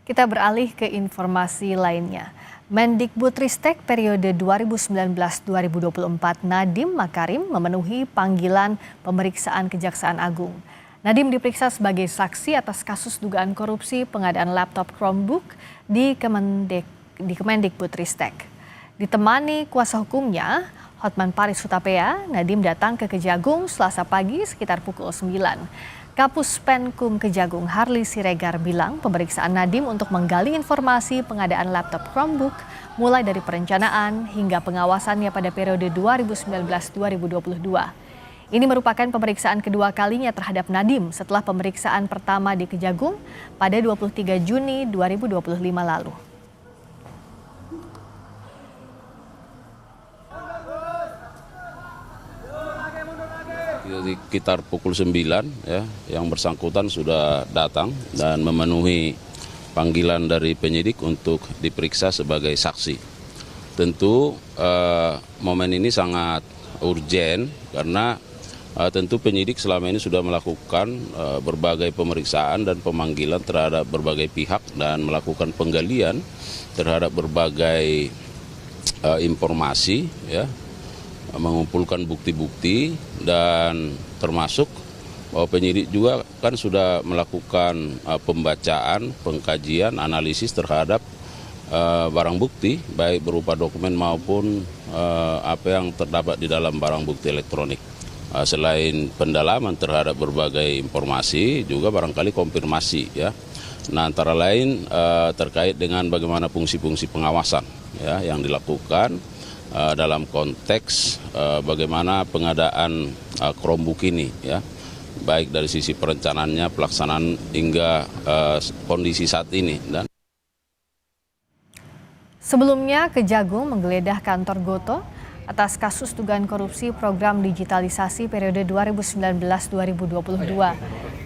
Kita beralih ke informasi lainnya. Mendikbudristek periode 2019-2024 Nadiem Makarim memenuhi panggilan pemeriksaan Kejaksaan Agung. Nadiem diperiksa sebagai saksi atas kasus dugaan korupsi pengadaan laptop Chromebook di Kemendikbudristek. Ditemani kuasa hukumnya, Hotman Paris Hutapea, Nadiem datang ke Kejagung Selasa pagi sekitar pukul 9. Kapus Penkum Kejagung Harli Siregar bilang pemeriksaan Nadiem untuk menggali informasi pengadaan laptop Chromebook mulai dari perencanaan hingga pengawasannya pada periode 2019-2022. Ini merupakan pemeriksaan kedua kalinya terhadap Nadiem setelah pemeriksaan pertama di Kejagung pada 23 Juni 2025 lalu. Sekitar pukul 9 ya, yang bersangkutan sudah datang dan memenuhi panggilan dari penyidik untuk diperiksa sebagai saksi. Tentu momen ini sangat urgen karena tentu penyidik selama ini sudah melakukan berbagai pemeriksaan dan pemanggilan terhadap berbagai pihak dan melakukan penggalian terhadap berbagai informasi ya, mengumpulkan bukti-bukti dan termasuk bahwa penyidik juga kan sudah melakukan pembacaan, pengkajian, analisis terhadap barang bukti baik berupa dokumen maupun apa yang terdapat di dalam barang bukti elektronik. Selain pendalaman terhadap berbagai informasi juga barangkali konfirmasi ya. Nah, antara lain terkait dengan bagaimana fungsi-fungsi pengawasan ya yang dilakukan dalam konteks bagaimana pengadaan Chromebook ini ya, baik dari sisi perencanaannya, pelaksanaan hingga kondisi saat ini. Dan sebelumnya Kejagung menggeledah kantor Gotoh atas kasus dugaan korupsi program digitalisasi periode 2019-2022.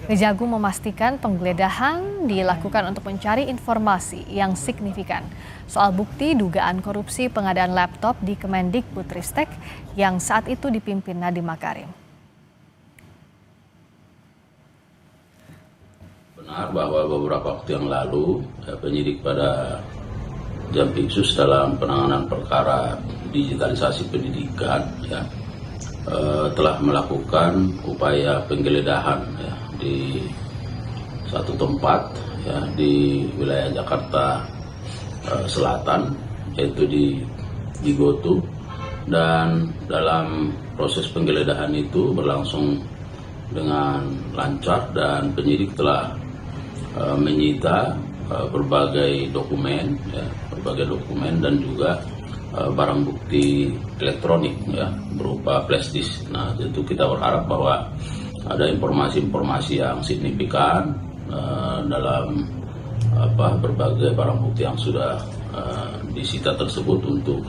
Kejagung memastikan penggeledahan dilakukan untuk mencari informasi yang signifikan soal bukti dugaan korupsi pengadaan laptop di Kemendikbudristek yang saat itu dipimpin Nadiem Makarim. Benar bahwa beberapa waktu yang lalu penyidik pada Jampitsus dalam penanganan perkara digitalisasi pendidikan ya, telah melakukan upaya penggeledahan ya, di satu tempat ya, di wilayah Jakarta Selatan, yaitu di Gotoh, dan dalam proses penggeledahan itu berlangsung dengan lancar dan penyidik telah menyita berbagai dokumen dan juga barang bukti elektronik ya, berupa flash disk. Nah, tentu kita berharap bahwa ada informasi-informasi yang signifikan dalam berbagai barang bukti yang sudah disita tersebut untuk